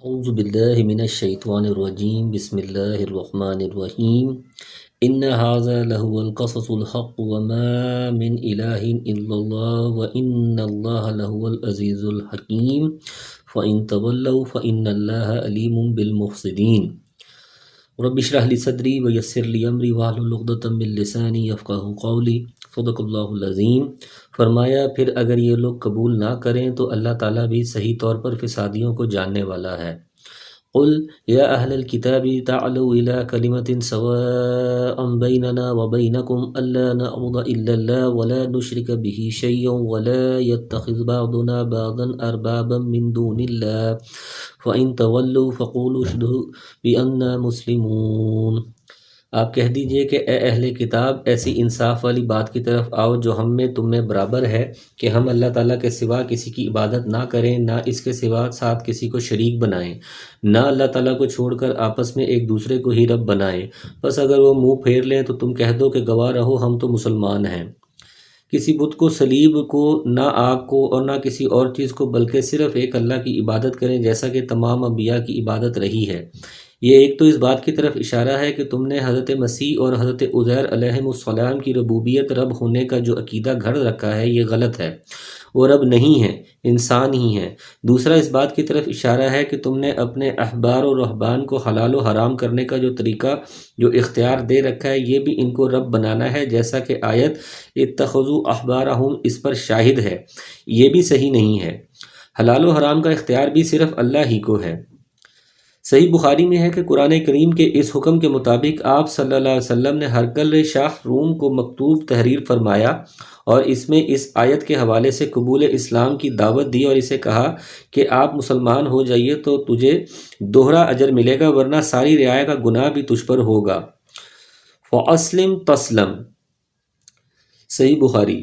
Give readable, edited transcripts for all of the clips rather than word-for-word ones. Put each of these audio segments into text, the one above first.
اعوذ باللہ من الشیطان الرجیم بسم اللہ الرحمن الرحیم ان ھذا لہو القصص الحق وما من الہ الا اللہ وان اللہ لہو العزیز الحکیم فإن تولوا فإن اللہ علیم بالمفسدین رب اشرح لی صدری ویسر لی امری واحلل عقدۃ من لسانی یفقہوا قولی صدق اللہ العظیم۔ فرمایا پھر اگر یہ لوگ قبول نہ کریں تو اللہ تعالیٰ بھی صحیح طور پر فسادیوں کو جاننے والا ہے۔ قل یا اہل الکتاب تعالوا الی کلمۃ سواء بیننا وبینکم الا نعبد الا اللہ ولا نشرک به شیئا ولا یتخذ بعضنا بعضا اربابا من دون اللہ فإن تولوا فقولوا اشہدوا بأننا مسلمون۔ آپ کہہ دیجئے کہ اے اہل کتاب ایسی انصاف والی بات کی طرف آؤ جو ہم میں تم میں برابر ہے کہ ہم اللہ تعالیٰ کے سوا کسی کی عبادت نہ کریں، نہ اس کے سوا ساتھ کسی کو شریک بنائیں، نہ اللہ تعالیٰ کو چھوڑ کر آپس میں ایک دوسرے کو ہی رب بنائیں۔ بس اگر وہ منہ پھیر لیں تو تم کہہ دو کہ گواہ رہو ہم تو مسلمان ہیں۔ کسی بت کو، صلیب کو، نہ آگ کو اور نہ کسی اور چیز کو، بلکہ صرف ایک اللہ کی عبادت کریں جیسا کہ تمام انبیاء کی عبادت رہی ہے۔ یہ ایک تو اس بات کی طرف اشارہ ہے کہ تم نے حضرت مسیح اور حضرت عزیر علیہم السلام کی ربوبیت، رب ہونے کا جو عقیدہ گھڑ رکھا ہے یہ غلط ہے، وہ رب نہیں ہیں، انسان ہی ہیں۔ دوسرا اس بات کی طرف اشارہ ہے کہ تم نے اپنے احبار و رہبان کو حلال و حرام کرنے کا جو طریقہ، جو اختیار دے رکھا ہے، یہ بھی ان کو رب بنانا ہے، جیسا کہ آیت اتخذوا احبارہم اس پر شاہد ہے۔ یہ بھی صحیح نہیں ہے۔ حلال و حرام کا اختیار بھی صرف اللہ ہی کو ہے۔ صحیح بخاری میں ہے کہ قرآن کریم کے اس حکم کے مطابق آپ صلی اللہ علیہ وسلم نے ہرقل شاہ روم کو مکتوب تحریر فرمایا اور اس میں اس آیت کے حوالے سے قبول اسلام کی دعوت دی اور اسے کہا کہ آپ مسلمان ہو جائیے تو تجھے دوہرا اجر ملے گا، ورنہ ساری رعایا کا گناہ بھی تجھ پر ہوگا۔ فَأَسْلِمْ تَسْلَمْ۔ صحیح بخاری۔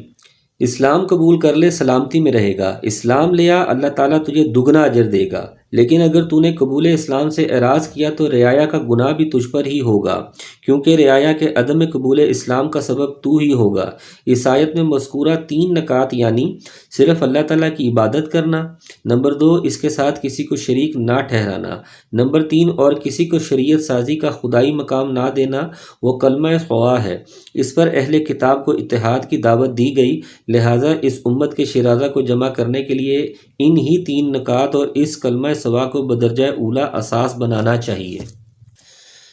اسلام قبول کر لے سلامتی میں رہے گا، اسلام لیا اللہ تعالیٰ تجھے دگنا اجر دے گا، لیکن اگر تو نے قبول اسلام سے اعراض کیا تو رعایا کا گناہ بھی تجھ پر ہی ہوگا، کیونکہ رعایا کے عدم قبول اسلام کا سبب تو ہی ہوگا۔ اس آیت میں مذکورہ 3 نکات یعنی صرف اللہ تعالیٰ کی عبادت کرنا، نمبر 2 اس کے ساتھ کسی کو شریک نہ ٹھہرانا، نمبر 3 اور کسی کو شریعت سازی کا خدائی مقام نہ دینا، وہ کلمہ خواہ ہے۔ اس پر اہل کتاب کو اتحاد کی دعوت دی گئی، لہٰذا اس امت کے شیرازہ کو جمع کرنے کے لیے ان ہی 3 نکات اور اس کلمہ سوا کو بدرجہ اولا اساس بنانا چاہیے۔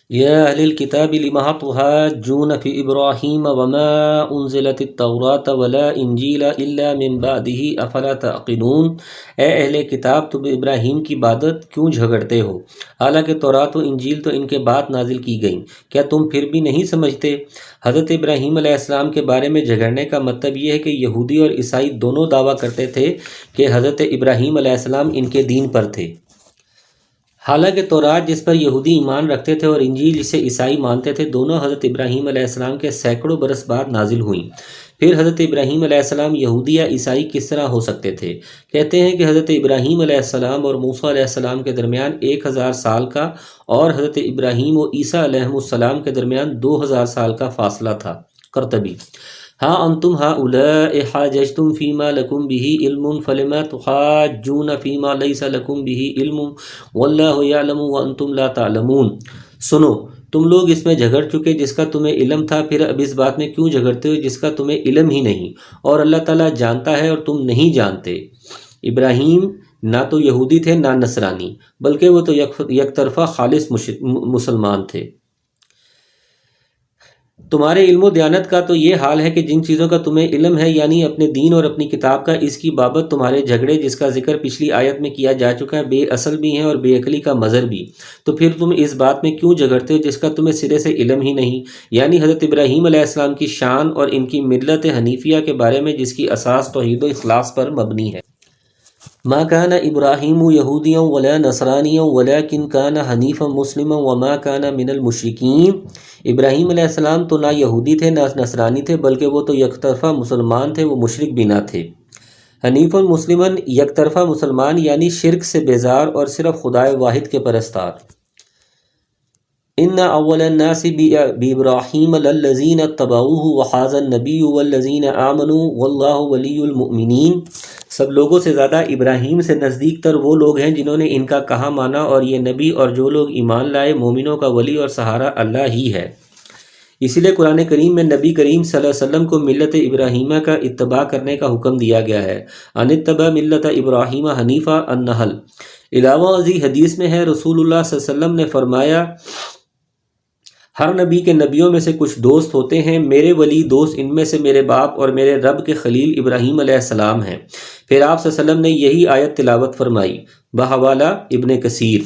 یا اہل الکتاب لم تحاجون فی ابراہیم وما انزلت التوراۃ ولا انجیل الا من بعدہ افلا تعقلون۔ اے اہل کتاب تم ابراہیم کی عبادت کیوں جھگڑتے ہو، حالانکہ تورات و انجیل تو ان کے بعد نازل کی گئیں، کیا تم پھر بھی نہیں سمجھتے؟ حضرت ابراہیم علیہ السلام کے بارے میں جھگڑنے کا مطلب یہ ہے کہ یہودی اور عیسائی دونوں دعویٰ کرتے تھے کہ حضرت ابراہیم علیہ السلام ان کے دین پر تھے، حالانکہ تورات جس پر یہودی ایمان رکھتے تھے اور انجیل جسے عیسائی مانتے تھے، دونوں حضرت ابراہیم علیہ السلام کے سینکڑوں برس بعد نازل ہوئیں۔ پھر حضرت ابراہیم علیہ السلام یہودی یا عیسائی کس طرح ہو سکتے تھے؟ کہتے ہیں کہ حضرت ابراہیم علیہ السلام اور موسیٰ علیہ السلام کے درمیان 1000 سال کا اور حضرت ابراہیم و عیسیٰ علیہ السلام کے درمیان 2000 سال کا فاصلہ تھا۔ قرطبی۔ ہاں انتم ہؤلاء حاججتم فیما لکم بہ علم فلم تحاجون فیما لیس لکم بہ علم واللہ یعلم وانتم لا تعلمون۔ سنو، تم لوگ اس میں جھگڑ چکے جس کا تمہیں علم تھا، پھر اب اس بات میں کیوں جھگڑتے ہو جس کا تمہیں علم ہی نہیں، اور اللہ تعالیٰ جانتا ہے اور تم نہیں جانتے۔ ابراہیم نہ تو یہودی تھے نہ نصرانی، بلکہ وہ تو یک طرفہ خالص مسلمان تھے۔ تمہارے علم و دیانت کا تو یہ حال ہے کہ جن چیزوں کا تمہیں علم ہے، یعنی اپنے دین اور اپنی کتاب کا، اس کی بابت تمہارے جھگڑے جس کا ذکر پچھلی آیت میں کیا جا چکا ہے بے اصل بھی ہیں اور بے عقلی کا مظہر بھی۔ تو پھر تم اس بات میں کیوں جھگڑتے ہو جس کا تمہیں سرے سے علم ہی نہیں، یعنی حضرت ابراہیم علیہ السلام کی شان اور ان کی ملت حنیفیہ کے بارے میں جس کی اساس توحید و اخلاص پر مبنی ہے۔ ما كان ابراہیم یہودیا ولا نصرانیا ولکن کان حنیفا مسلما وما کان من المشرکین۔ ابراہیم علیہ السلام تو نہ یہودی تھے نہ نصرانی تھے، بلکہ وہ تو یک طرفہ مسلمان تھے، وہ مشرک بھی نہ تھے۔ حنیفا مسلما، یک طرفہ مسلمان یعنی شرک سے بیزار اور صرف خدائے واحد کے پرستار۔ ان اول الناس بابراہیم للذین اتبعوہ وھذا النبی والذین آمنوا واللہ ولی المؤمنین۔ سب لوگوں سے زیادہ ابراہیم سے نزدیک تر وہ لوگ ہیں جنہوں نے ان کا کہا مانا، اور یہ نبی اور جو لوگ ایمان لائے مومنوں کا ولی اور سہارا اللہ ہی ہے۔ اسی لیے قرآن کریم میں نبی کریم صلی اللہ علیہ وسلم کو ملت ابراہیمہ کا اتباع کرنے کا حکم دیا گیا ہے۔ ان اتبع ملت ابراہیم حنیفہ النحل۔ علاوہ ازیں حدیث میں ہے رسول اللہ صلی اللہ علیہ وسلم نے فرمایا ہر نبی کے نبیوں میں سے کچھ دوست ہوتے ہیں، میرے ولی دوست ان میں سے میرے باپ اور میرے رب کے خلیل ابراہیم علیہ السلام ہیں۔ پھر آپ صلی اللہ علیہ وسلم نے یہی آیت تلاوت فرمائی بحوالہ ابن کثیر۔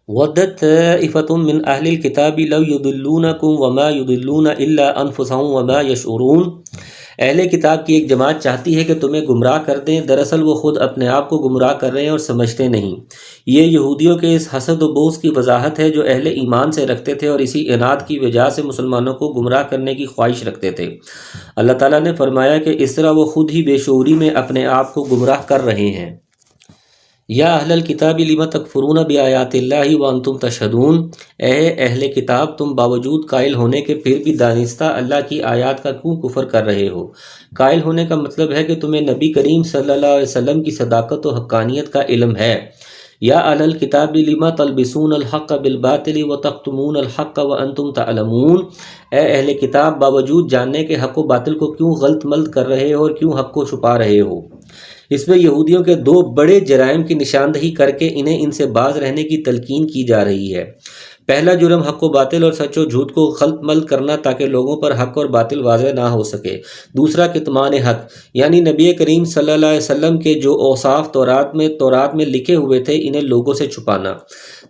وَدَّتْ طَائِفَةٌ مِّنْ أَهْلِ الْكِتَابِ لَوْ يُضِلُّونَكُمْ وَمَا يُضِلُّونَ إِلَّا أَنفُسَهُمْ وَمَا يَشْعُرُونَ۔ اہل کتاب کی ایک جماعت چاہتی ہے کہ تمہیں گمراہ کر دیں، دراصل وہ خود اپنے آپ کو گمراہ کر رہے ہیں اور سمجھتے نہیں۔ یہ یہودیوں کے اس حسد و بغض کی وضاحت ہے جو اہل ایمان سے رکھتے تھے، اور اسی عناد کی وجہ سے مسلمانوں کو گمراہ کرنے کی خواہش رکھتے تھے۔ اللہ تعالیٰ نے فرمایا کہ اس طرح وہ خود ہی بے شعوری میں اپنے آپ کو گمراہ کر رہے ہیں۔ یا اہل الکتاب لم تکفرون بآیات اللہ وانتم تشہدون۔ اے اہل کتاب، تم باوجود قائل ہونے کے پھر بھی دانستہ اللہ کی آیات کا کیوں کفر کر رہے ہو؟ قائل ہونے کا مطلب ہے کہ تمہیں نبی کریم صلی اللہ علیہ وسلم کی صداقت و حقانیت کا علم ہے۔ یا اہل الکتاب لم تلبسون الحق بالباطل وتکتمون الحق وانتم تعلمون۔ اے اہل کتاب، باوجود جاننے کے حق و باطل کو کیوں غلط ملط کر رہے ہو اور کیوں حق کو چھپا رہے ہو؟ اس میں یہودیوں کے دو بڑے جرائم کی نشاندہی کر کے انہیں ان سے باز رہنے کی تلقین کی جا رہی ہے۔ پہلا جرم حق و باطل اور سچ و جھوٹ کو خلط ملط کرنا تاکہ لوگوں پر حق اور باطل واضح نہ ہو سکے۔ دوسرا کتمان حق، یعنی نبی کریم صلی اللہ علیہ وسلم کے جو اوصاف تورات میں لکھے ہوئے تھے انہیں لوگوں سے چھپانا،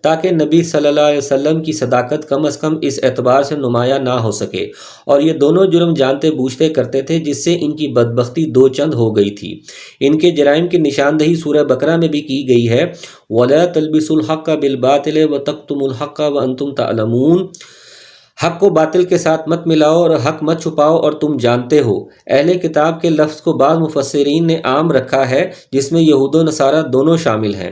تاکہ نبی صلی اللہ علیہ وسلم کی صداقت کم از کم اس اعتبار سے نمایاں نہ ہو سکے۔ اور یہ دونوں جرم جانتے بوجھتے کرتے تھے، جس سے ان کی بدبختی دو چند ہو گئی تھی۔ ان کے جرائم کی نشاندہی سورہ بقرہ میں بھی کی گئی ہے، وَلَا تَلْبِسُوا الْحَقَّ بِالْبَاطِلِ وَتَكْتُمُوا الْحَقَّ وَأَنْتُمْ تَعْلَمُونَ۔ حق کو باطل کے ساتھ مت ملاؤ اور حق مت چھپاؤ اور تم جانتے ہو۔ اہل کتاب کے لفظ کو بعض مفسرین نے عام رکھا ہے، جس میں یہود و نصارہ دونوں شامل ہیں،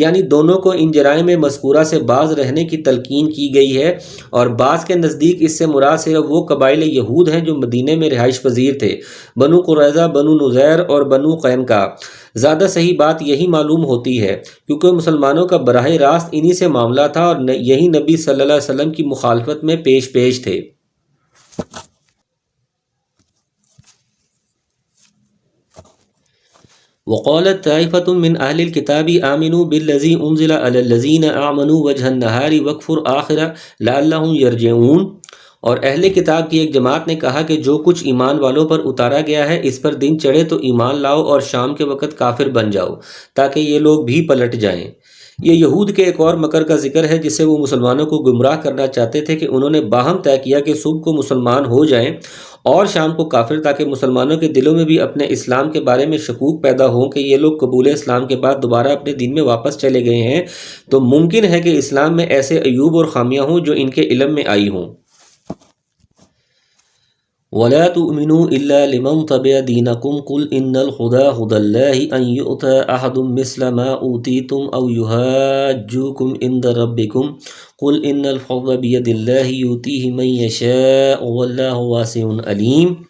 یعنی دونوں کو ان جرائم مذکورہ سے باز رہنے کی تلقین کی گئی ہے، اور بعض کے نزدیک اس سے مراد صرف وہ قبائل یہود ہیں جو مدینے میں رہائش پذیر تھے، بنو قریظہ، بنو نذیر اور بنو قینقاع۔ زیادہ صحیح بات یہی معلوم ہوتی ہے، کیونکہ مسلمانوں کا براہ راست انہی سے معاملہ تھا اور یہی نبی صلی اللہ علیہ وسلم کی مخالفت میں پیش تھے۔ وقالت طائفة من أهل الكتاب آمنوا بالذي أنزل على الذين آمنوا وجه النهار واكفر آخره لعلهم يرجعون۔ اور اہل کتاب کی ایک جماعت نے کہا کہ جو کچھ ایمان والوں پر اتارا گیا ہے اس پر دن چڑھے تو ایمان لاؤ اور شام کے وقت کافر بن جاؤ تاکہ یہ لوگ بھی پلٹ جائیں۔ یہ یہود کے ایک اور مکر کا ذکر ہے جس سے وہ مسلمانوں کو گمراہ کرنا چاہتے تھے کہ انہوں نے باہم طے کیا کہ صبح کو مسلمان ہو جائیں اور شام کو کافر، تاکہ مسلمانوں کے دلوں میں بھی اپنے اسلام کے بارے میں شکوک پیدا ہوں کہ یہ لوگ قبول اسلام کے بعد دوبارہ اپنے دین میں واپس چلے گئے ہیں تو ممکن ہے کہ اسلام میں ایسے عیوب اور خامیاں ہوں جو ان کے علم میں آئی ہوں۔ وَلَا تُؤْمِنُوا إِلَّا لِمَنْ تَبِعَ دِينَكُمْ قُلْ إِنَّ الْهُدَىٰ هُدَى اللَّهِ أَنْ يُؤْتَىٰ أَحَدٌ مِّثْلَ مَا أُوتِيتُمْ أَوْ يُحَاجُّوكُمْ عِندَ رَبِّكُمْ قُلْ إِنَّ الْفَضْلَ بِيَدِ اللَّهِ يُؤْتِيهِ مَن يَشَاءُ وَاللَّهُ وَاسِعٌ عَلِيمٌ۔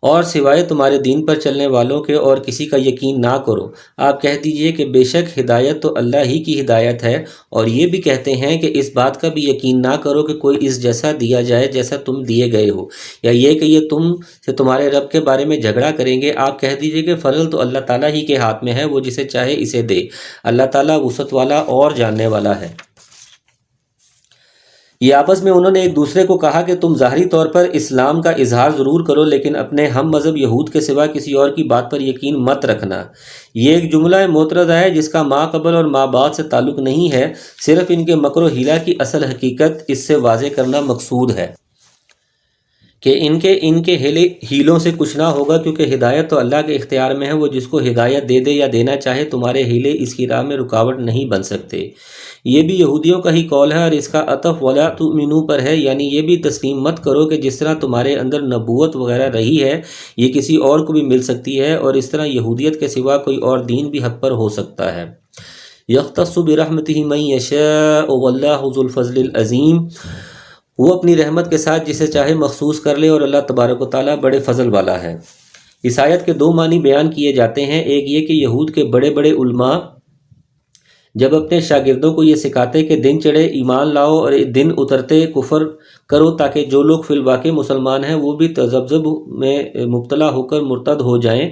اور سوائے تمہارے دین پر چلنے والوں کے اور کسی کا یقین نہ کرو، آپ کہہ دیجئے کہ بے شک ہدایت تو اللہ ہی کی ہدایت ہے، اور یہ بھی کہتے ہیں کہ اس بات کا بھی یقین نہ کرو کہ کوئی اس جیسا دیا جائے جیسا تم دیے گئے ہو، یا یہ کہ یہ تم سے تمہارے رب کے بارے میں جھگڑا کریں گے۔ آپ کہہ دیجئے کہ فضل تو اللہ تعالیٰ ہی کے ہاتھ میں ہے، وہ جسے چاہے اسے دے، اللہ تعالیٰ وسعت والا اور جاننے والا ہے۔ یہ آپس میں انہوں نے ایک دوسرے کو کہا کہ تم ظاہری طور پر اسلام کا اظہار ضرور کرو لیکن اپنے ہم مذہب یہود کے سوا کسی اور کی بات پر یقین مت رکھنا۔ یہ ایک جملہ معترضہ ہے جس کا ما قبل اور ما بعد سے تعلق نہیں ہے، صرف ان کے مکر و حیلہ کی اصل حقیقت اس سے واضح کرنا مقصود ہے کہ ان کے ہیلوں سے کچھ نہ ہوگا، کیونکہ ہدایت تو اللہ کے اختیار میں ہے، وہ جس کو ہدایت دے دے یا دینا چاہے، تمہارے ہیلے اس کی راہ میں رکاوٹ نہیں بن سکتے۔ یہ بھی یہودیوں کا ہی قول ہے، اور اس کا عطف ولا تؤمنوا پر ہے، یعنی یہ بھی تسلیم مت کرو کہ جس طرح تمہارے اندر نبوت وغیرہ رہی ہے یہ کسی اور کو بھی مل سکتی ہے، اور اس طرح یہودیت کے سوا کوئی اور دین بھی حق پر ہو سکتا ہے۔ یختص برحمتہ من یشاء واللہ ذو الفضل العظیم۔ وہ اپنی رحمت کے ساتھ جسے چاہے مخصوص کر لے، اور اللہ تبارک و تعالیٰ بڑے فضل والا ہے۔ اس آیت کے دو معنی بیان کیے جاتے ہیں۔ ایک یہ کہ یہود کے بڑے بڑے علماء جب اپنے شاگردوں کو یہ سکھاتے کہ دن چڑھے ایمان لاؤ اور دن اترتے کفر کرو، تاکہ جو لوگ فی الواقع مسلمان ہیں وہ بھی تذبذب میں مبتلا ہو کر مرتد ہو جائیں،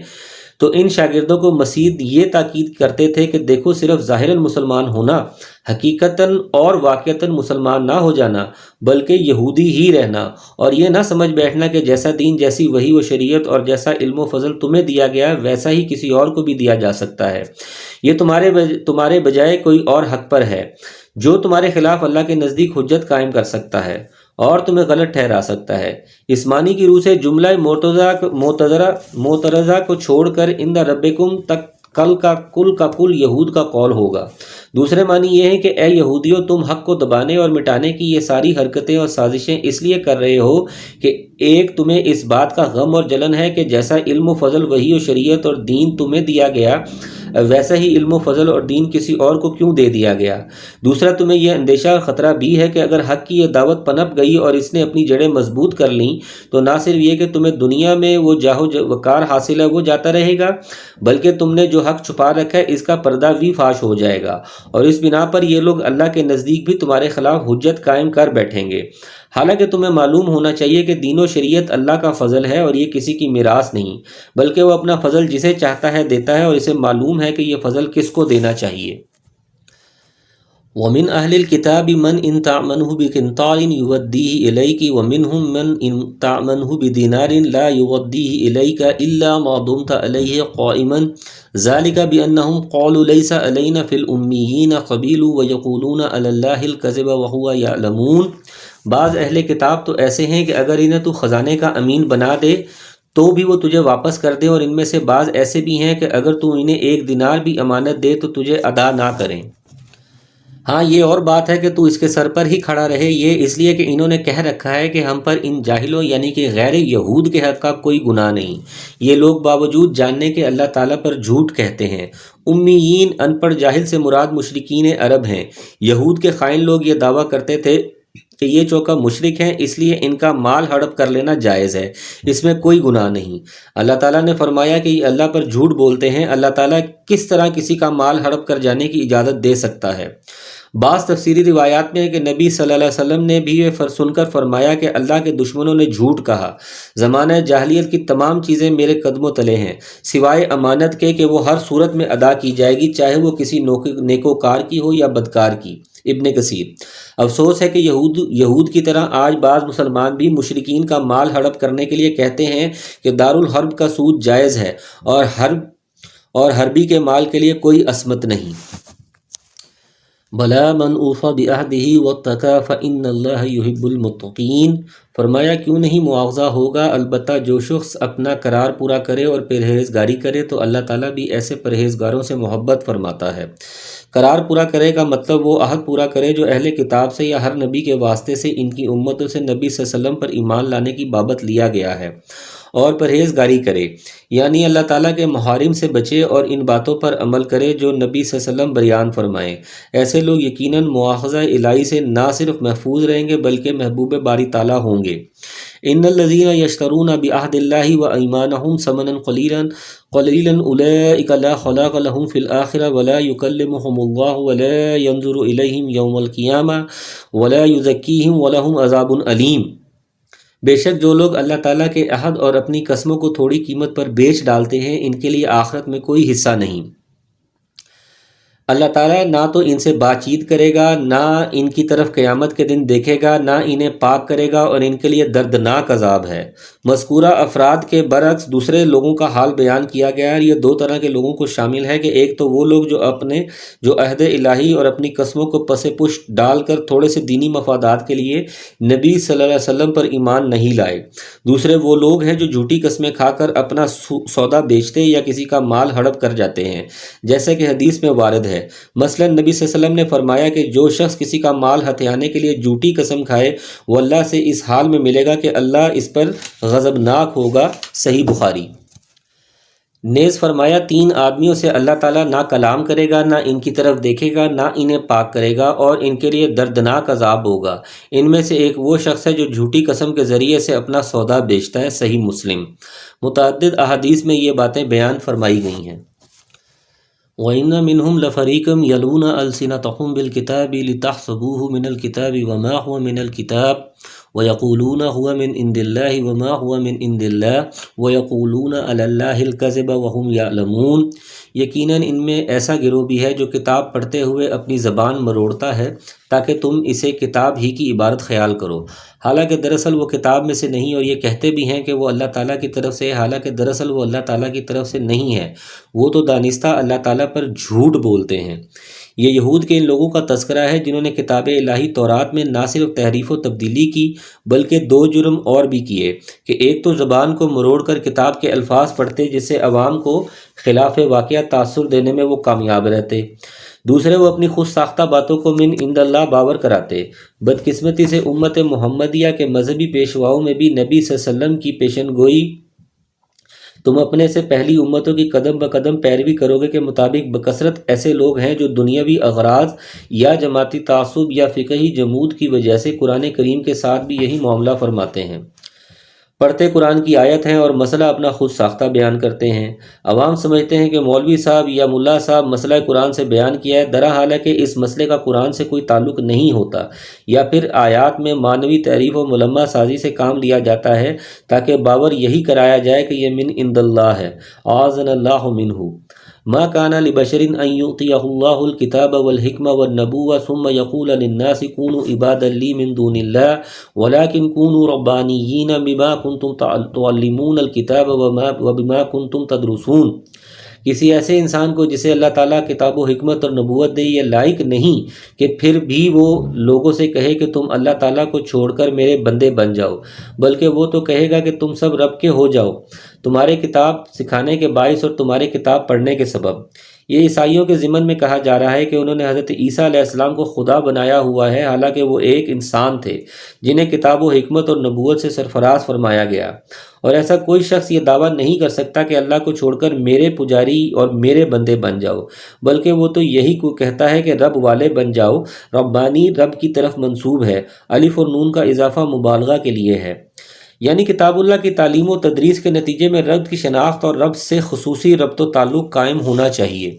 تو ان شاگردوں کو مزید یہ تاکید کرتے تھے کہ دیکھو، صرف ظاہراً مسلمان ہونا، حقیقتاً اور واقعتاً مسلمان نہ ہو جانا، بلکہ یہودی ہی رہنا، اور یہ نہ سمجھ بیٹھنا کہ جیسا دین، جیسی وحی و شریعت اور جیسا علم و فضل تمہیں دیا گیا ویسا ہی کسی اور کو بھی دیا جا سکتا ہے۔ یہ تمہارے بجائے کوئی اور حق پر ہے جو تمہارے خلاف اللہ کے نزدیک حجت قائم کر سکتا ہے اور تمہیں غلط ٹھہرا سکتا ہے۔ اس معنی کی روح سے جملہ معترضہ کو چھوڑ کر ان ربکم تک کل کا کل یہود کا قول ہوگا۔ دوسرے معنی یہ ہے کہ اے یہودیوں، تم حق کو دبانے اور مٹانے کی یہ ساری حرکتیں اور سازشیں اس لیے کر رہے ہو کہ ایک، تمہیں اس بات کا غم اور جلن ہے کہ جیسا علم و فضل وحی و شریعت اور دین تمہیں دیا گیا ویسا ہی علم و فضل اور دین کسی اور کو کیوں دے دیا گیا۔ دوسرا، تمہیں یہ اندیشہ اور خطرہ بھی ہے کہ اگر حق کی یہ دعوت پنپ گئی اور اس نے اپنی جڑیں مضبوط کر لیں تو نہ صرف یہ کہ تمہیں دنیا میں وہ جاہ و وقار حاصل ہے وہ جاتا رہے گا، بلکہ تم نے جو حق چھپا رکھا ہے اس کا پردہ بھی فاش ہو جائے گا، اور اس بنا پر یہ لوگ اللہ کے نزدیک بھی تمہارے خلاف حجت قائم کر بیٹھیں گے۔ حالانکہ تمہیں معلوم ہونا چاہیے کہ دین و شریعت اللہ کا فضل ہے اور یہ کسی کی میراث نہیں، بلکہ وہ اپنا فضل جسے چاہتا ہے دیتا ہے، اور اسے معلوم ہے کہ یہ فضل کس کو دینا چاہیے۔ وَمِنْ أَهْلِ الْكِتَابِ مَنْ إِنْ تَعْمَنْهُ بِقِنْطَارٍ يُؤَدِّيهِ إِلَيْكَ وَمِنْهُمْ مَنْ إِنْ تَعْمَنْهُ بِدِينَارٍ لَا يُؤَدِّيهِ إِلَيْكَ إِلَّا مَا دُمْتَ عَلَيْهِ قَائِمًا ذَلِكَ بِأَنَّهُمْ قَالُوا لَيْسَ عَلَيْنَا فِي الْأُمِّيِّينَ سَبِيلٌ وَيَقُولُونَ عَلَى اللَّهِ الْكَذِبَ وَهُوَ يَعْلَمُونَ۔ بعض اہل کتاب تو ایسے ہیں کہ اگر انہیں تو خزانے کا امین بنا دے تو بھی وہ تجھے واپس کر دیں، اور ان میں سے بعض ایسے بھی ہیں کہ اگر تو انہیں 1 دینار بھی امانت دے تو تجھے ادا نہ کریں۔ ہاں، یہ اور بات ہے کہ تو اس کے سر پر ہی کھڑا رہے، یہ اس لیے کہ انہوں نے کہہ رکھا ہے کہ ہم پر ان جاہلوں یعنی کہ غیر یہود کے حق کا کوئی گناہ نہیں۔ یہ لوگ باوجود جاننے کہ اللہ تعالیٰ پر جھوٹ کہتے ہیں۔ امیین، ان پڑھ جاہل سے مراد مشرکین عرب ہیں۔ یہود کے خائن لوگ یہ دعویٰ کرتے تھے کہ یہ چونکہ مشرک ہیں اس لیے ان کا مال ہڑپ کر لینا جائز ہے، اس میں کوئی گناہ نہیں۔ اللہ تعالیٰ نے فرمایا کہ یہ اللہ پر جھوٹ بولتے ہیں۔ اللہ تعالیٰ کس طرح کسی کا مال ہڑپ کر جانے کی اجازت دے سکتا ہے؟ بعض تفسیری روایات میں ہے کہ نبی صلی اللہ علیہ وسلم نے بھی یہ سن کر فرمایا کہ اللہ کے دشمنوں نے جھوٹ کہا، زمانہ جاہلیت کی تمام چیزیں میرے قدموں تلے ہیں سوائے امانت کے کہ وہ ہر صورت میں ادا کی جائے گی، چاہے وہ کسی نیکوکار کی ہو یا بدکار کی۔ ابن کثیر۔ افسوس ہے کہ یہود کی طرح آج بعض مسلمان بھی مشرکین کا مال ہڑپ کرنے کے لیے کہتے ہیں کہ دارالحرب کا سود جائز ہے اور حربی کے مال کے لیے کوئی عصمت نہیں۔ بلا من اوفی بعہدہ واتقی فإن اللہ یحب المتقین۔ فرمایا کیوں نہیں مواخذہ ہوگا، البتہ جو شخص اپنا قرار پورا کرے اور پرہیزگاری کرے تو اللہ تعالیٰ بھی ایسے پرہیزگاروں سے محبت فرماتا ہے۔ قرار پورا کرے کا مطلب وہ عہد پورا کرے جو اہل کتاب سے یا ہر نبی کے واسطے سے ان کی امتوں سے نبی صلی اللہ علیہ وسلم پر ایمان لانے کی بابت لیا گیا ہے، اور پرہیزگاری کرے یعنی اللہ تعالیٰ کے محارم سے بچے اور ان باتوں پر عمل کرے جو نبی صلی اللہ علیہ وسلم بیان فرمائیں۔ ایسے لوگ یقیناً مواخذہ الہی سے نہ صرف محفوظ رہیں گے بلکہ محبوب باری تعالیٰ ہوں گے۔ ان الذین یشترون بعہد اللہ وایمانہم ثمنا قلیلا اولئک لا خلاق لهم فی الآخرہ ولا یکلمہم اللہ ولا ینظر الیہم یوم القیامہ ولا یزکیہم ولہم عذاب علیم۔ بے شک جو لوگ اللہ تعالیٰ کے عہد اور اپنی قسموں کو تھوڑی قیمت پر بیچ ڈالتے ہیں ان کے لیے آخرت میں کوئی حصہ نہیں۔ اللہ تعالیٰ نہ تو ان سے بات چیت کرے گا، نہ ان کی طرف قیامت کے دن دیکھے گا، نہ انہیں پاک کرے گا، اور ان کے لیے دردناک عذاب ہے۔ مذکورہ افراد کے برعکس دوسرے لوگوں کا حال بیان کیا گیا ہے۔ یہ 2 طرح کے لوگوں کو شامل ہے کہ ایک تو وہ لوگ جو عہد الہی اور اپنی قسموں کو پس پشت ڈال کر تھوڑے سے دینی مفادات کے لیے نبی صلی اللہ علیہ وسلم پر ایمان نہیں لائے۔ دوسرے وہ لوگ ہیں جو جھوٹی قسمیں کھا کر اپنا سودا بیچتے یا کسی کا مال ہڑپ کر جاتے ہیں، جیسے کہ حدیث میں وارد ہے۔ مثلا نبی صلی اللہ علیہ وسلم نے فرمایا کہ جو شخص کسی کا مال ہتھیانے کے لیے جھوٹی قسم کھائے وہ اللہ سے اس حال میں ملے گا کہ اللہ اس پر غضبناک ہوگا۔ صحیح بخاری۔ نیز فرمایا 3 آدمیوں سے اللہ تعالیٰ نہ کلام کرے گا، نہ ان کی طرف دیکھے گا، نہ انہیں پاک کرے گا، اور ان کے لیے دردناک عذاب ہوگا۔ ان میں سے ایک وہ شخص ہے جو جھوٹی قسم کے ذریعے سے اپنا سودا بیچتا ہے۔ صحیح مسلم۔ متعدد احادیث میں یہ باتیں بیان فرمائی گئی ہیں۔ وَإِنَّ مِنْهُمْ لَفَرِيقًا يَلْوُونَ أَلْسِنَتَهُمْ بِالْكِتَابِ لِتَحْسَبُوهُ مِنَ الْكِتَابِ وَمَا هُوَ مِنَ الْكِتَابِ وَيَقُولُونَ هُوَ مِنْ عِنْدِ اللَّهِ وَمَا هُوَ مِنْ عِنْدِ اللَّهِ وَيَقُولُونَ عَلَى اللَّهِ الْكَذِبَ وَهُمْ يَعْلَمُونَ۔ یقیناً ان میں ایسا گروہ بھی ہے جو کتاب پڑھتے ہوئے اپنی زبان مروڑتا ہے تاکہ تم اسے کتاب ہی کی عبارت خیال کرو، حالانکہ دراصل وہ کتاب میں سے نہیں، اور یہ کہتے بھی ہیں کہ وہ اللہ تعالیٰ کی طرف سے ہے، حالانکہ دراصل وہ اللہ تعالیٰ کی طرف سے نہیں ہے، وہ تو دانستہ اللہ تعالیٰ پر جھوٹ بولتے ہیں۔ یہ یہود کے ان لوگوں کا تذکرہ ہے جنہوں نے کتاب الہی تورات میں نہ صرف تحریف و تبدیلی کی بلکہ 2 جرم اور بھی کیے کہ ایک تو زبان کو مروڑ کر کتاب کے الفاظ پڑھتے جس سے عوام کو خلاف واقعہ تاثر دینے میں وہ کامیاب رہتے، دوسرے وہ اپنی خود ساختہ باتوں کو من عند اللہ باور کراتے۔ بدقسمتی سے امت محمدیہ کے مذہبی پیشواؤں میں بھی نبی صلی اللہ علیہ وسلم کی پیشن گوئی تم اپنے سے پہلی امتوں کی قدم بقدم پیروی کرو گے کے مطابق بکثرت ایسے لوگ ہیں جو دنیاوی اغراض یا جماعتی تعصب یا فقہی جمود کی وجہ سے قرآن کریم کے ساتھ بھی یہی معاملہ فرماتے ہیں، پڑھتے قرآن کی آیت ہیں اور مسئلہ اپنا خود ساختہ بیان کرتے ہیں۔ عوام سمجھتے ہیں کہ مولوی صاحب یا ملا صاحب مسئلہ قرآن سے بیان کیا ہے، درا حالانکہ اس مسئلے کا قرآن سے کوئی تعلق نہیں ہوتا، یا پھر آیات میں معنوی تعریف و ملمہ سازی سے کام لیا جاتا ہے تاکہ باور یہی کرایا جائے کہ یہ من عند اللہ ہے، اعاذنا اللہ منہ۔ ما كان لبشر ان يؤتيه الله الكتاب والحكمة والنبوة ثم يقول للناس كونوا عبادا لي من دون الله ولكن كونوا ربانيين بما كنتم تعلمون الكتاب وبما كنتم تدرسون۔ کسی ایسے انسان کو جسے اللہ تعالیٰ کتاب و حکمت اور نبوت دے یہ لائق نہیں کہ پھر بھی وہ لوگوں سے کہے کہ تم اللہ تعالیٰ کو چھوڑ کر میرے بندے بن جاؤ، بلکہ وہ تو کہے گا کہ تم سب رب کے ہو جاؤ، تمہارے کتاب سکھانے کے باعث اور تمہارے کتاب پڑھنے کے سبب۔ یہ عیسائیوں کے ضمن میں کہا جا رہا ہے کہ انہوں نے حضرت عیسیٰ علیہ السلام کو خدا بنایا ہوا ہے، حالانکہ وہ ایک انسان تھے جنہیں کتاب و حکمت اور نبوت سے سرفراز فرمایا گیا، اور ایسا کوئی شخص یہ دعویٰ نہیں کر سکتا کہ اللہ کو چھوڑ کر میرے پجاری اور میرے بندے بن جاؤ، بلکہ وہ تو یہی کو کہتا ہے کہ رب والے بن جاؤ۔ ربانی رب کی طرف منسوب ہے، الف اور نون کا اضافہ مبالغہ کے لیے ہے، یعنی کتاب اللہ کی تعلیم و تدریس کے نتیجے میں رب کی شناخت اور رب سے خصوصی ربط و تعلق قائم ہونا چاہیے۔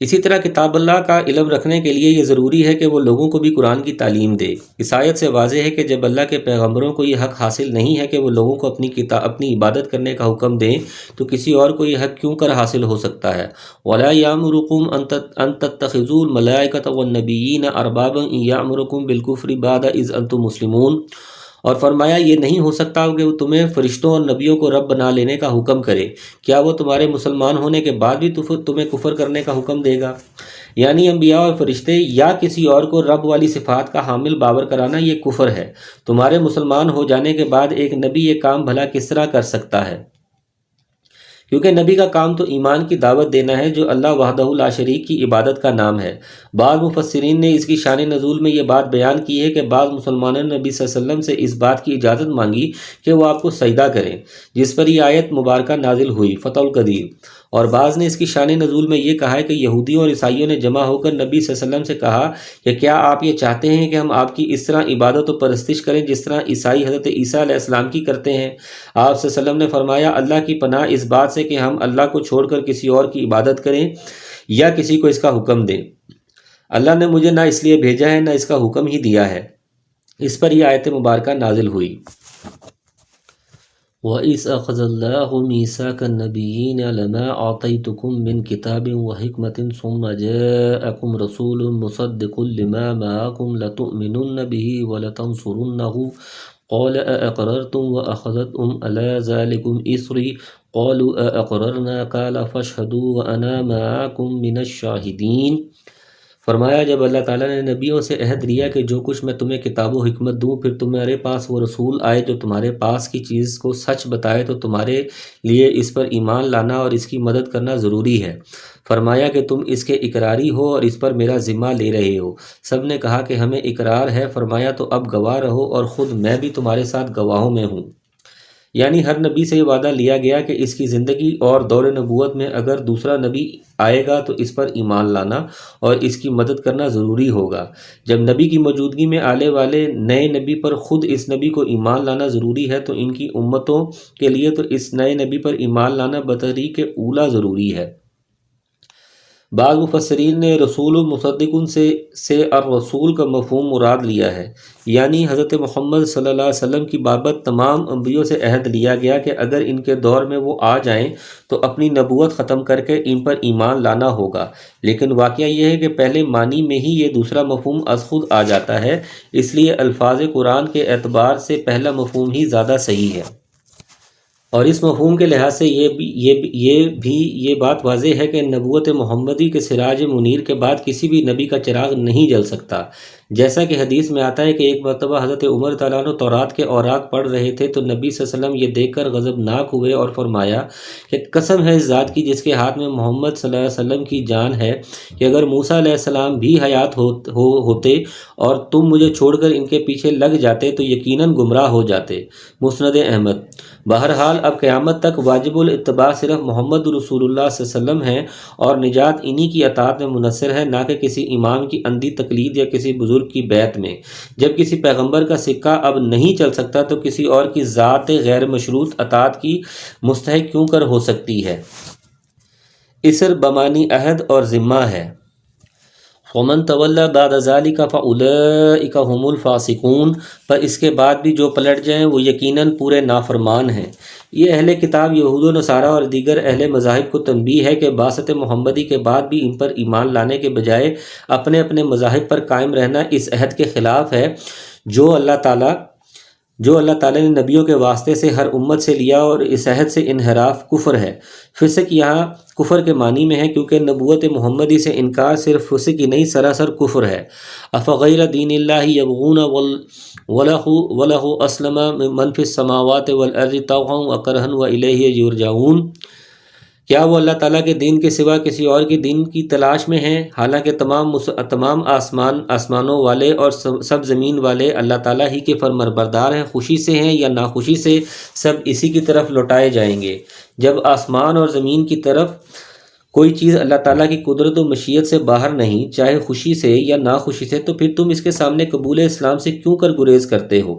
اسی طرح کتاب اللہ کا علم رکھنے کے لیے یہ ضروری ہے کہ وہ لوگوں کو بھی قرآن کی تعلیم دے۔ اس آیت سے واضح ہے کہ جب اللہ کے پیغمبروں کو یہ حق حاصل نہیں ہے کہ وہ لوگوں کو اپنی عبادت کرنے کا حکم دیں تو کسی اور کو یہ حق کیوں کر حاصل ہو سکتا ہے؟ وَلَا يَأْمُرُكُمْ أَن تَتَّخِذُوا الْمَلَائِكَةَ وَالنَّبِيِّينَ أَرْبَابًا إِن يَأْمُرُكُمْ بِالْكُفْرِ بَعْدَ إِذْ أَنْتُمْ مُسْلِمُونَ۔ اور فرمایا یہ نہیں ہو سکتا کہ وہ تمہیں فرشتوں اور نبیوں کو رب بنا لینے کا حکم کرے، کیا وہ تمہارے مسلمان ہونے کے بعد بھی تمہیں کفر کرنے کا حکم دے گا؟ یعنی انبیاء اور فرشتے یا کسی اور کو رب والی صفات کا حامل باور کرانا یہ کفر ہے۔ تمہارے مسلمان ہو جانے کے بعد ایک نبی یہ کام بھلا کس طرح کر سکتا ہے؟ کیونکہ نبی کا کام تو ایمان کی دعوت دینا ہے جو اللہ وحدہ لا شریک کی عبادت کا نام ہے۔ بعض مفسرین نے اس کی شان نزول میں یہ بات بیان کی ہے کہ بعض مسلمانوں نے نبی صلی اللہ علیہ وسلم سے اس بات کی اجازت مانگی کہ وہ آپ کو سجدہ کریں، جس پر یہ آیت مبارکہ نازل ہوئی، فتح القدیر۔ اور بعض نے اس کی شان نزول میں یہ کہا ہے کہ یہودیوں اور عیسائیوں نے جمع ہو کر نبی صلی اللہ علیہ وسلم سے کہا کہ کیا آپ یہ چاہتے ہیں کہ ہم آپ کی اس طرح عبادت و پرستش کریں جس طرح عیسائی حضرت عیسیٰ علیہ السلام کی کرتے ہیں؟ آپ صلی اللہ علیہ وسلم نے فرمایا اللہ کی پناہ اس بات سے کہ ہم اللہ کو چھوڑ کر کسی اور کی عبادت کریں یا کسی کو اس کا حکم دیں۔ اللہ نے مجھے نہ اس لیے بھیجا ہے نہ اس کا حکم ہی دیا ہے۔ اس پر یہ آیت مبارکہ نازل ہوئی۔ وَإِذْ أَخَذَ اللَّهُ مِيثَاقَ النَّبِيِّينَ لَمَا آتَيْتُكُم مِّن كِتَابٍ وَحِكْمَةٍ ثُمَّ جَاءَكُمْ رَسُولٌ مُّصَدِّقٌ لِّمَا مَعَكُمْ لَتُؤْمِنُنَّ بِهِ وَلَتَنصُرُنَّهُ قَالَ أَأَقْرَرْتُمْ وَأَخَذْتُمْ عَلَىٰ ذَٰلِكُمْ إِصْرِي قَالُوا أَأَقْرَرْنَا قَالَ فَاشْهَدُوا وَأَنَا مَعَكُمْ مِنَ الشَّاهِدِينَ۔ فرمایا جب اللہ تعالیٰ نے نبیوں سے عہد لیا کہ جو کچھ میں تمہیں کتاب و حکمت دوں، پھر تمہارے پاس وہ رسول آئے جو تمہارے پاس کی چیز کو سچ بتائے، تو تمہارے لیے اس پر ایمان لانا اور اس کی مدد کرنا ضروری ہے۔ فرمایا کہ تم اس کے اقراری ہو اور اس پر میرا ذمہ لے رہے ہو۔ سب نے کہا کہ ہمیں اقرار ہے۔ فرمایا تو اب گواہ رہو اور خود میں بھی تمہارے ساتھ گواہوں میں ہوں۔ یعنی ہر نبی سے یہ وعدہ لیا گیا کہ اس کی زندگی اور دور نبوت میں اگر دوسرا نبی آئے گا تو اس پر ایمان لانا اور اس کی مدد کرنا ضروری ہوگا۔ جب نبی کی موجودگی میں آنے والے نئے نبی پر خود اس نبی کو ایمان لانا ضروری ہے تو ان کی امتوں کے لیے تو اس نئے نبی پر ایمان لانا بطریق اولا ضروری ہے۔ بعض مفسرین نے رسول مصدقن سے الرسول کا مفہوم مراد لیا ہے، یعنی حضرت محمد صلی اللہ علیہ وسلم کی بابت تمام انبیوں سے عہد لیا گیا کہ اگر ان کے دور میں وہ آ جائیں تو اپنی نبوت ختم کر کے ان پر ایمان لانا ہوگا۔ لیکن واقعہ یہ ہے کہ پہلے معنی میں ہی یہ دوسرا مفہوم از خود آ جاتا ہے، اس لیے الفاظ قرآن کے اعتبار سے پہلا مفہوم ہی زیادہ صحیح ہے۔ اور اس مفہوم کے لحاظ سے یہ بات واضح ہے کہ نبوت محمدی کے سراج منیر کے بعد کسی بھی نبی کا چراغ نہیں جل سکتا۔ جیسا کہ حدیث میں آتا ہے کہ ایک مرتبہ حضرت عمر تعالیٰ عنہ تورات کے اوراق پڑھ رہے تھے تو نبی صلی اللہ علیہ وسلم یہ دیکھ کر غضبناک ہوئے اور فرمایا کہ قسم ہے اس ذات کی جس کے ہاتھ میں محمد صلی اللہ علیہ وسلم کی جان ہے کہ اگر موسیٰ علیہ السلام بھی حیات ہوتے اور تم مجھے چھوڑ کر ان کے پیچھے لگ جاتے تو یقیناً گمراہ ہو جاتے۔ مسند احمد۔ بہرحال اب قیامت تک واجب الاتباع صرف محمد رسول اللہ صلی اللہ علیہ وسلم ہیں اور نجات انہی کی اطاعت میں منحصر ہے، نہ کہ کسی امام کی اندھی تقلید یا کسی بزرگ کی بیعت میں۔ جب کسی پیغمبر کا سکہ اب نہیں چل سکتا تو کسی اور کی ذات غیر مشروط اطاعت کی مستحق کیوں کر ہو سکتی ہے؟ اسر بمانی عہد اور ذمہ ہے۔ ومن تولی بعد ذلک فاولئک هم الفاسقون، پر اس کے بعد بھی جو پلٹ جائیں وہ یقیناً پورے نافرمان ہیں۔ یہ اہل کتاب یہود و نصارہ اور دیگر اہل مذاہب کو تنبیہ ہے کہ بعثت محمدی کے بعد بھی ان پر ایمان لانے کے بجائے اپنے اپنے مذاہب پر قائم رہنا اس عہد کے خلاف ہے جو اللہ تعالیٰ نے نبیوں کے واسطے سے ہر امت سے لیا، اور اس عہد سے انحراف کفر ہے۔ فسق یہاں کفر کے معنی میں ہے کیونکہ نبوت محمدی سے انکار صرف فسق ہی نہیں سراسر کفر ہے۔ افغیر دین اللہ یبغون وَلَهُ أَسْلَمَ مَنْ فِي السَّمَاوَاتِ وَالْأَرْضِ طَوْعًا وَكَرْهًا وَإِلَيْهِ يُرْجَعُونَ، کیا وہ اللہ تعالیٰ کے دین کے سوا کسی اور کے دین کی تلاش میں ہیں؟ حالانکہ تمام آسمانوں والے اور سب زمین والے اللہ تعالیٰ ہی کے فرمانبردار ہیں، خوشی سے ہیں یا ناخوشی سے سب اسی کی طرف لوٹائے جائیں گے۔ جب آسمان اور زمین کی طرف کوئی چیز اللہ تعالیٰ کی قدرت و مشیت سے باہر نہیں، چاہے خوشی سے یا ناخوشی سے، تو پھر تم اس کے سامنے قبول اسلام سے کیوں کر گریز کرتے ہو؟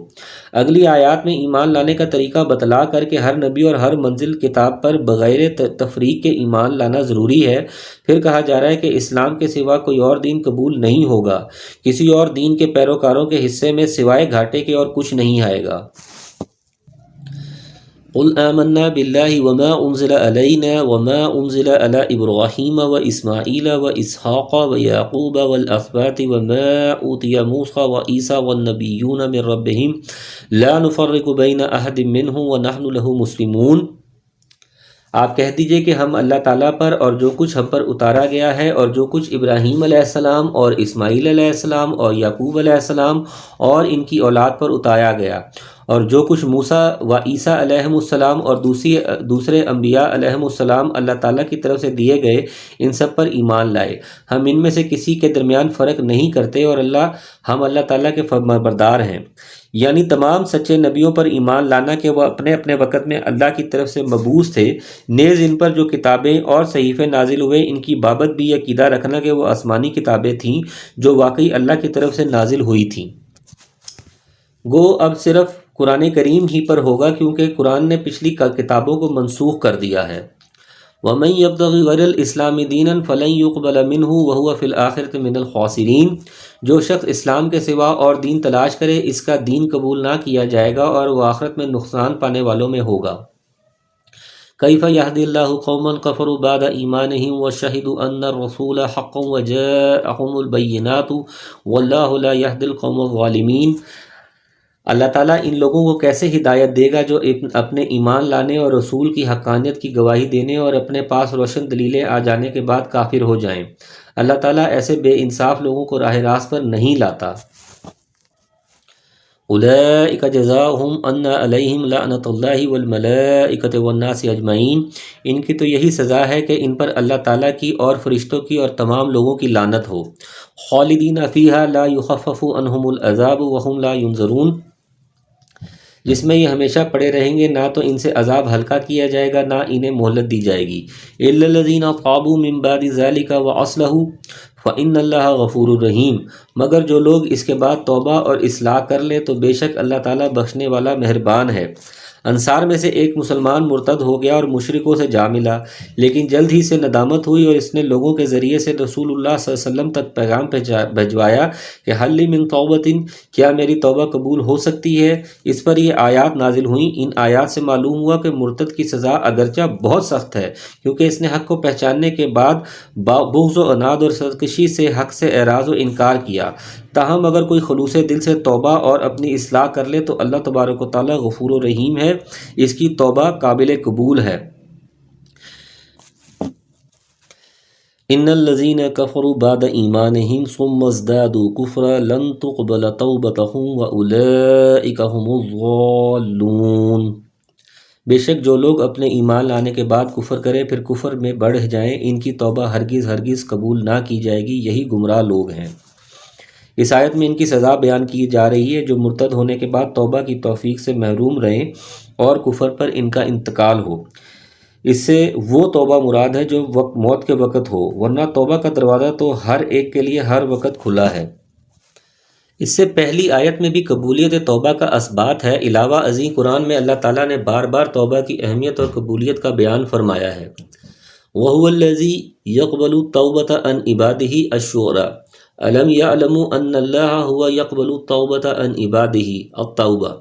اگلی آیات میں ایمان لانے کا طریقہ بتلا کر کے ہر نبی اور ہر منزل کتاب پر بغیر تفریق کے ایمان لانا ضروری ہے۔ پھر کہا جا رہا ہے کہ اسلام کے سوا کوئی اور دین قبول نہیں ہوگا، کسی اور دین کے پیروکاروں کے حصے میں سوائے گھاٹے کے اور کچھ نہیں آئے گا۔ قل آمنا باللہ وما انزل علینا وما انزل علی ابراہیم واسماعیل واسحاق ویعقوب والاسباط وما اوتی موسیٰ وعیسیٰ والنبیون من ربہم لا نفرق بین احد منہم ونحن لہ مسلمون۔ آپ کہہ دیجئے کہ ہم اللہ تعالیٰ پر اور جو کچھ ہم پر اتارا گیا ہے اور جو کچھ ابراہیم علیہ السلام اور اسماعیل علیہ السلام اور یعقوب علیہ السلام اور ان کی اولاد پر اتارا گیا اور جو کچھ موسیٰ و عیسیٰ علیہم السلام اور دوسرے انبیاء علیہم السلام اللہ تعالیٰ کی طرف سے دیے گئے، ان سب پر ایمان لائے۔ ہم ان میں سے کسی کے درمیان فرق نہیں کرتے اور ہم اللہ تعالیٰ کے فرمانبردار ہیں۔ یعنی تمام سچے نبیوں پر ایمان لانا کہ وہ اپنے اپنے وقت میں اللہ کی طرف سے مبعوث تھے، نیز ان پر جو کتابیں اور صحیفے نازل ہوئے ان کی بابت بھی یہ عقیدہ رکھنا کہ وہ آسمانی کتابیں تھیں جو واقعی اللہ کی طرف سے نازل ہوئی تھیں۔ گو اب صرف قرآن کریم ہی پر ہوگا کیونکہ قرآن نے پچھلی کتابوں کو منسوخ کر دیا ہے۔ وَمَن يَبْتَغِ غَيْرَ الْإِسْلَامِ دِينًا فَلَن يُقْبَلَ مِنْهُ وَهُوَ فِي الْآخِرَةِ مِنَ الْخَاسِرِينَ، جو شخص اسلام کے سوا اور دین تلاش کرے اس کا دین قبول نہ کیا جائے گا اور وہ آخرت میں نقصان پانے والوں میں ہوگا۔ كَيْفَ يَهْدِي اللَّهُ قَوْمًا كَفَرُوا بَعْدَ إِيمَانِهِمْ وَشَهِدُوا أَنَّ الرَّسُولَ حَقٌّ وَجَاءَهُمُ الْبَيِّنَاتُ وَاللَّهُ لَا يَهْدِي الْقَوْمَ الظَّالِمِينَ۔ اللہ تعالیٰ ان لوگوں کو کیسے ہدایت دے گا جو اپنے ایمان لانے اور رسول کی حقانیت کی گواہی دینے اور اپنے پاس روشن دلیلیں آ جانے کے بعد کافر ہو جائیں۔ اللہ تعالیٰ ایسے بے انصاف لوگوں کو راہ راست پر نہیں لاتا۔ اولئک جزاؤہم ان علیہم لعنۃ اللہ والملائکۃ والناس اجمعین، ان کی تو یہی سزا ہے کہ ان پر اللہ تعالیٰ کی اور فرشتوں کی اور تمام لوگوں کی لعنت ہو۔ خالدین فیہا لا یخفف عنہم العذاب وہم لا ینظرون، جس میں یہ ہمیشہ پڑے رہیں گے، نہ تو ان سے عذاب ہلکا کیا جائے گا، نہ انہیں مہلت دی جائے گی۔ الا الذین تابوا من بعد ذلک واصلحوا فإن اللہ غفور الرحیم، مگر جو لوگ اس کے بعد توبہ اور اصلاح کر لیں تو بے شک اللہ تعالیٰ بخشنے والا مہربان ہے۔ انصار میں سے ایک مسلمان مرتد ہو گیا اور مشرکوں سے جا ملا، لیکن جلد ہی سے ندامت ہوئی اور اس نے لوگوں کے ذریعے سے رسول اللہ صلی اللہ علیہ وسلم تک پیغام بھجوایا کہ حل لی من توبۃ، کیا میری توبہ قبول ہو سکتی ہے؟ اس پر یہ آیات نازل ہوئیں۔ ان آیات سے معلوم ہوا کہ مرتد کی سزا اگرچہ بہت سخت ہے، کیونکہ اس نے حق کو پہچاننے کے بعد بغض و عناد اور سرکشی سے حق سے اعراض و انکار کیا، تاہم اگر کوئی خلوص دل سے توبہ اور اپنی اصلاح کر لے تو اللہ تبارک و تعالیٰ غفور و رحیم ہے، اس کی توبہ قابل قبول ہے۔ ان الذین کفروا بعد ایمانہم ثم ازدادوا کفرا لن تقبل توبتہم واولئک ھم الضالون، بے شک جو لوگ اپنے ایمان لانے کے بعد کفر کریں پھر کفر میں بڑھ جائیں، ان کی توبہ ہرگز ہرگز قبول نہ کی جائے گی، یہی گمراہ لوگ ہیں۔ اس آیت میں ان کی سزا بیان کی جا رہی ہے جو مرتد ہونے کے بعد توبہ کی توفیق سے محروم رہیں اور کفر پر ان کا انتقال ہو۔ اس سے وہ توبہ مراد ہے جو موت کے وقت ہو، ورنہ توبہ کا دروازہ تو ہر ایک کے لیے ہر وقت کھلا ہے۔ اس سے پہلی آیت میں بھی قبولیت توبہ کا اثبات ہے۔ علاوہ ازیں قرآن میں اللہ تعالیٰ نے بار بار توبہ کی اہمیت اور قبولیت کا بیان فرمایا ہے۔ وَهُوَ الَّذِي يَقْبَلُ التَّوْبَةَ عَنْ عِبَادِهِ الشُّعَرَاءَ أَلَمْ يَعْلَمُوا أَنَّ اللَّهَ هُوَ يَقْبَلُ التَّوْبَةَ عَنْ عِبَادِهِ التَّوْبَةَ،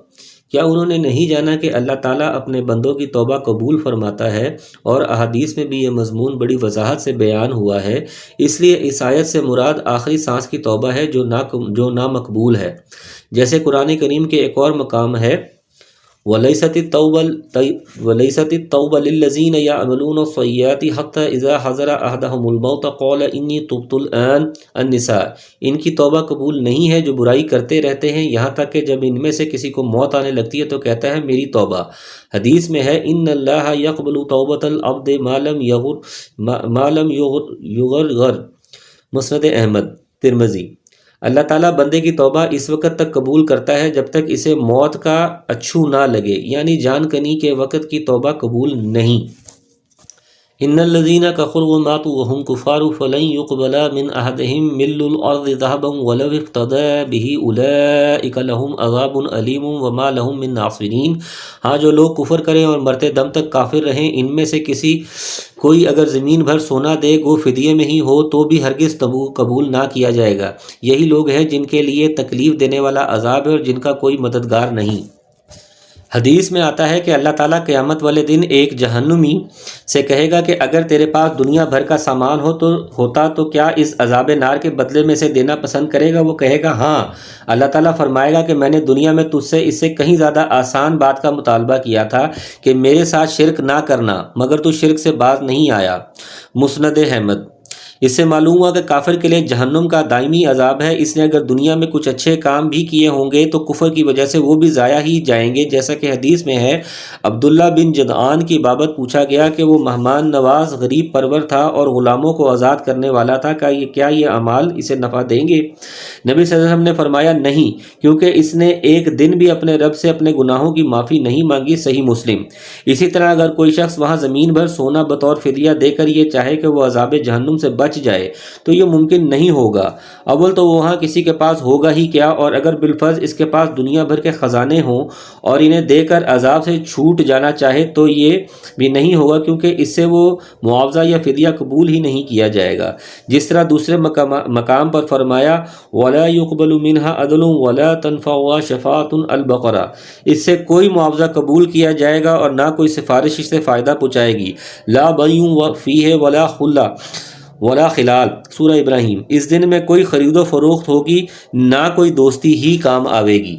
کیا انہوں نے نہیں جانا کہ اللہ تعالیٰ اپنے بندوں کی توبہ قبول فرماتا ہے؟ اور احادیث میں بھی یہ مضمون بڑی وضاحت سے بیان ہوا ہے۔ اس لیے اس آیت سے مراد آخری سانس کی توبہ ہے جو نامقبول ہے، جیسے قرآن کریم کے ایک اور مقام ہے وَلَيْسَتِ التَّوْبَةُ لِلَّذِينَ يَعْمَلُونَ السَّيِّئَاتِ حَتَّى إِذَا حَضَرَ أَحَدَهُمُ الْمَوْتُ قَالَ إِنِّي تُبْتُ الْآنَ النِّسَاء، ان کی توبہ قبول نہیں ہے جو برائی کرتے رہتے ہیں یہاں تک کہ جب ان میں سے کسی کو موت آنے لگتی ہے تو کہتا ہے میری توبہ۔ حدیث میں ہے إِنَّ اللَّهَ يَقْبَلُ تَوْبَةَ الْعَبْدِ مَا لَمْ يُغَرْغِرْ، مسند احمد ترمذی۔ اللہ تعالیٰ بندے کی توبہ اس وقت تک قبول کرتا ہے جب تک اسے موت کا اچھو نہ لگے، یعنی جان کنی کے وقت کی توبہ قبول نہیں۔ ان الذین کفروا وماتوا وهم کفار فلن يقبل من احدهم مل الارض ذهبا ولو افتدى به اولئک لهم عذاب علیم وما لهم من ناصرین، ہاں جو لوگ کفر کریں اور مرتے دم تک کافر رہیں ان میں سے کوئی اگر زمین بھر سونا دے گو فدیے میں ہی ہو تو بھی ہرگز قبول نہ کیا جائے گا، یہی لوگ ہیں جن کے لیے تکلیف دینے والا عذاب ہے اور جن کا کوئی مددگار نہیں۔ حدیث میں آتا ہے کہ اللہ تعالیٰ قیامت والے دن ایک جہنمی سے کہے گا کہ اگر تیرے پاس دنیا بھر کا سامان ہوتا تو کیا اس عذاب نار کے بدلے میں سے دینا پسند کرے گا؟ وہ کہے گا ہاں۔ اللہ تعالیٰ فرمائے گا کہ میں نے دنیا میں تجھ سے اس سے کہیں زیادہ آسان بات کا مطالبہ کیا تھا کہ میرے ساتھ شرک نہ کرنا، مگر تو شرک سے باز نہیں آیا، مسند احمد۔ اس سے معلوم ہوا کہ کافر کے لیے جہنم کا دائمی عذاب ہے، اس نے اگر دنیا میں کچھ اچھے کام بھی کیے ہوں گے تو کفر کی وجہ سے وہ بھی ضائع ہی جائیں گے، جیسا کہ حدیث میں ہے عبداللہ بن جدعان کی بابت پوچھا گیا کہ وہ مہمان نواز غریب پرور تھا اور غلاموں کو آزاد کرنے والا تھا، کیا یہ اعمال اسے نفع دیں گے؟ نبی صلی اللہ علیہ وسلم نے فرمایا نہیں، کیونکہ اس نے ایک دن بھی اپنے رب سے اپنے گناہوں کی معافی نہیں مانگی، صحیح مسلم۔ اسی طرح اگر کوئی شخص وہاں زمین بھر سونا بطور فدیہ دے کر یہ چاہے کہ وہ عذاب جہنم سے بچ جائے تو یہ ممکن نہیں ہوگا۔ اول تو وہاں کسی کے پاس ہوگا ہی کیا، اور اگر بالفرض اس کے پاس دنیا بھر کے خزانے ہوں اور انہیں دے کر عذاب سے چھوٹ جانا چاہے تو یہ بھی نہیں ہوگا، کیونکہ اس سے وہ معاوضہ یا فدیہ قبول ہی نہیں کیا جائے گا۔ جس طرح دوسرے مقام پر فرمایا وَلَا يُقْبَلُ مِنْهَا عَدْلٌ وَلَا تَنْفَعُهَا شَفَاعَةٌ البقرہ، اس سے کوئی معاوضہ قبول کیا جائے گا اور نہ کوئی سفارش اس سے فائدہ پہنچائے گی۔ لا بَيْعٌ فِيهِ وَلَا خُلَّةٌ ولا خلال، سورہ ابراہیم۔ اس دن میں کوئی خرید و فروخت ہوگی، نہ کوئی دوستی ہی کام آوے گی۔